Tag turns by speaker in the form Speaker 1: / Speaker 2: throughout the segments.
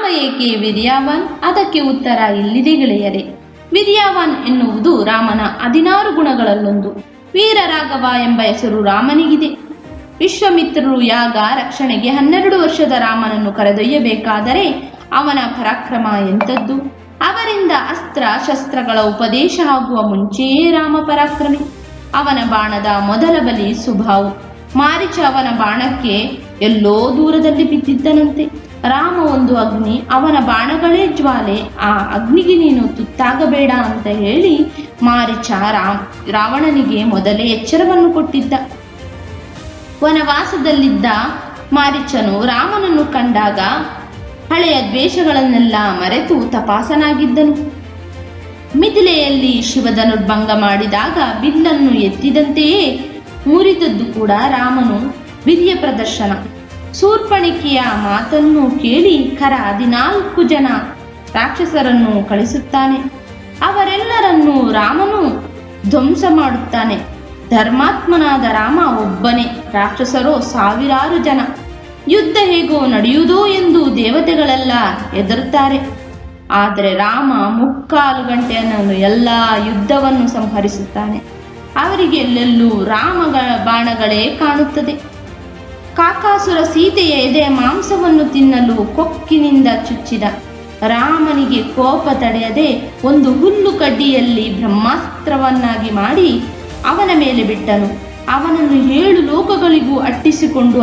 Speaker 1: ರಾಮ ಏಕೆ ವಿರ್ಯಾವನ್? ಅದಕ್ಕೆ ಉತ್ತರ ಇಲ್ಲಿದೆ ಗೆಳೆಯರೆ. ವಿರ್ಯಾವನ್ ಎನ್ನುವುದು ರಾಮನ 16 ಗುಣಗಳಲ್ಲೊಂದು. ವೀರರಾಘವ ಎಂಬ ಹೆಸರು ರಾಮನಿಗಿದೆ. ವಿಶ್ವಾಮಿತ್ರರು ಯಾಗ ರಕ್ಷಣೆಗೆ 12 ವರ್ಷದ ರಾಮನನ್ನು ಕರೆದೊಯ್ಯಬೇಕಾದರೆ ಅವನ ಪರಾಕ್ರಮ ಎಂಥದ್ದು! ಅವರಿಂದ ಅಸ್ತ್ರ ಶಸ್ತ್ರಗಳ ಉಪದೇಶ ಆಗುವ ಮುಂಚೆಯೇ ರಾಮ ಪರಾಕ್ರಮಿ. ಅವನ ಬಾಣದ ಮೊದಲ ಬಲಿ ಸುಬಾವು. ಮಾರೀಚ ಅವನ ಬಾಣಕ್ಕೆ ಎಲ್ಲೋ ದೂರದಲ್ಲಿ ಬಿದ್ದಿದ್ದನಂತೆ. ರಾಮ ಒಂದು ಅಗ್ನಿ, ಅವನ ಬಾಣಗಳೇ ಜ್ವಾಲೆ, ಆ ಅಗ್ನಿಗೆ ನೀನು ತುತ್ತಾಗಬೇಡ ಅಂತ ಹೇಳಿ ಮಾರೀಚ ರಾವಣನಿಗೆ ಮೊದಲೇ ಎಚ್ಚರವನ್ನು ಕೊಟ್ಟಿದ್ದ. ವನವಾಸದಲ್ಲಿದ್ದ ಮಾರೀಚನು ರಾಮನನ್ನು ಕಂಡಾಗ ಹಳೆಯ ದ್ವೇಷಗಳನ್ನೆಲ್ಲ ಮರೆತು ತಪಾಸನಾಗಿದ್ದನು. ಮಿಥಿಲೆಯಲ್ಲಿ ಶಿವಧನುರ್ಭಂಗ ಮಾಡಿದಾಗ ಬಿಲ್ಲನ್ನು ಎತ್ತಿದಂತೆಯೇ ಮುರಿದದ್ದು ಕೂಡ ರಾಮನು ವೀರ್ಯ ಪ್ರದರ್ಶನ. ಶೂರ್ಪಣಿಕೆಯ ಮಾತನ್ನು ಕೇಳಿ 14 ಜನ ರಾಕ್ಷಸರನ್ನು ಕಳಿಸುತ್ತಾನೆ. ಅವರೆಲ್ಲರನ್ನೂ ರಾಮನು ಧ್ವಂಸ ಮಾಡುತ್ತಾನೆ. ಧರ್ಮಾತ್ಮನಾದ ರಾಮ ಒಬ್ಬನೇ, ರಾಕ್ಷಸರೋ ಸಾವಿರಾರು ಜನ. ಯುದ್ಧ ಹೇಗೋ ನಡೆಯುವುದೋ ಎಂದು ದೇವತೆಗಳೆಲ್ಲ ಹೆದರುತ್ತಾರೆ. ಆದರೆ ರಾಮ 3/4 ಗಂಟೆಯನ್ನು ಎಲ್ಲ ಯುದ್ಧವನ್ನು ಸಂಹರಿಸುತ್ತಾನೆ. ಅವರಿಗೆ ಎಲ್ಲೆಲ್ಲೂ ರಾಮಗಳ ಬಾಣಗಳೇ ಕಾಣುತ್ತದೆ. ಕಾಕಾಸುರ ಸೀತೆಯ ಎದೆಯ ಮಾಂಸವನ್ನು ತಿನ್ನಲು ಕೊಕ್ಕಿನಿಂದ ಚುಚ್ಚಿದ. ರಾಮನಿಗೆ ಕೋಪ ತಡೆಯದೆ ಒಂದು ಹುಲ್ಲು ಕಡ್ಡಿಯಲ್ಲಿ ಬ್ರಹ್ಮಾಸ್ತ್ರವನ್ನಾಗಿ ಮಾಡಿ ಅವನ ಮೇಲೆ ಬಿಟ್ಟನು. ಅವನನ್ನು 7 ಲೋಕಗಳಿಗೂ ಅಟ್ಟಿಸಿಕೊಂಡು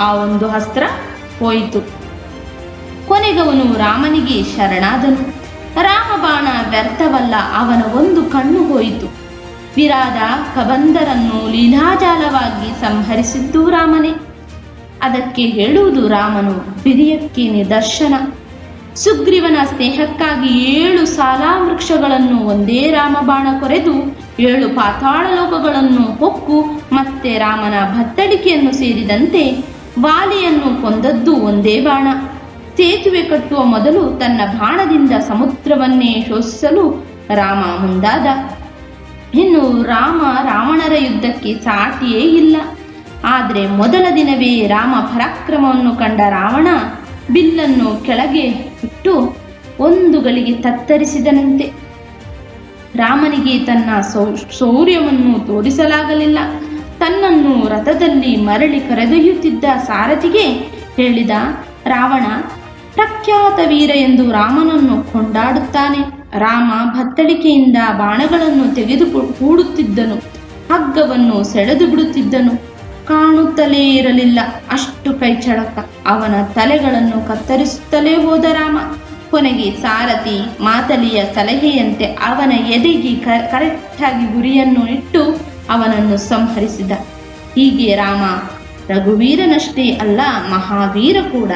Speaker 1: ಆ ಒಂದು ಅಸ್ತ್ರ ಹೋಯಿತು. ಕೊನೆಗವನು ರಾಮನಿಗೆ ಶರಣಾದನು. ರಾಮ ಬಾಣ ವ್ಯರ್ಥವಲ್ಲ, ಅವನ ಒಂದು ಕಣ್ಣು ಹೋಯಿತು. ವಿರಾದ ಕಬಂದರನ್ನು ಲೀಲಾಜಾಲವಾಗಿ ಸಂಹರಿಸಿದ್ದು ರಾಮನೇ. ಅದಕ್ಕೆ ಹೇಳುವುದು ರಾಮನು ವೀರ್ಯಕ್ಕೆ ನಿದರ್ಶನ. ಸುಗ್ರೀವನ ಸ್ನೇಹಕ್ಕಾಗಿ 7 ಸಾಲಾ ವೃಕ್ಷಗಳನ್ನು ಒಂದೇ ರಾಮ ಬಾಣ ಕೊರೆದು 7 ಪಾತಾಳ ಲೋಕಗಳನ್ನು ಹೊಕ್ಕು ಮತ್ತೆ ರಾಮನ ಬತ್ತಳಿಕೆಯನ್ನು ಸೇರಿದಂತೆ ವಾಲಿಯನ್ನು ಕೊಂದದ್ದು ಒಂದೇ ಬಾಣ. ಸೇತುವೆ ಕಟ್ಟುವ ಮೊದಲು ತನ್ನ ಬಾಣದಿಂದ ಸಮುದ್ರವನ್ನೇ ಶೋಷಿಸಲು ರಾಮ ಮುಂದಾದ. ಇನ್ನು ರಾವಣರ ಯುದ್ಧಕ್ಕೆ ಸಾಟಿಯೇ ಇಲ್ಲ. ಆದರೆ ಮೊದಲ ದಿನವೇ ರಾಮ ಪರಾಕ್ರಮವನ್ನು ಕಂಡ ರಾವಣ ಬಿಲ್ಲನ್ನು ಕೆಳಗೆ ಇಟ್ಟು ಒಂದು ಗಳಿಗೆ ತತ್ತರಿಸಿದನಂತೆ. ರಾಮನಿಗೆ ತನ್ನ ಶೌರ್ಯವನ್ನು ತೋರಿಸಲಾಗಲಿಲ್ಲ. ತನ್ನನ್ನು ರಥದಲ್ಲಿ ಮರಳಿ ಕರೆದೊಯ್ಯುತ್ತಿದ್ದ ಸಾರಥಿಗೆ ಹೇಳಿದ ರಾವಣ ಪ್ರಖ್ಯಾತ ವೀರ ಎಂದು ರಾಮನನ್ನು ಕೊಂಡಾಡುತ್ತಾನೆ. ರಾಮ ಬತ್ತಳಿಕೆಯಿಂದ ಬಾಣಗಳನ್ನು ತೆಗೆದು ಹೂಡುತ್ತಿದ್ದನು, ಹಗ್ಗವನ್ನು ಸೆಳೆದು ಬಿಡುತ್ತಿದ್ದನು. ಕಾಣುತ್ತಲೇ ಇರಲಿಲ್ಲ, ಅಷ್ಟು ಕೈಚಳಕ. ಅವನ ತಲೆಗಳನ್ನು ಕತ್ತರಿಸುತ್ತಲೇ ಹೋದ ರಾಮ. ಕೊನೆಗೆ ಸಾರಥಿ ಮಾತಲಿಯ ಸಲಹೆಯಂತೆ ಅವನ ಎದೆಗೆ ಕರೆಕ್ಟಾಗಿ ಗುರಿಯನ್ನು ಇಟ್ಟು ಅವನನ್ನು ಸಂಹರಿಸಿದ. ಹೀಗೆ ರಾಮ ರಘುವೀರನಷ್ಟೇ ಅಲ್ಲ, ಮಹಾವೀರ ಕೂಡ.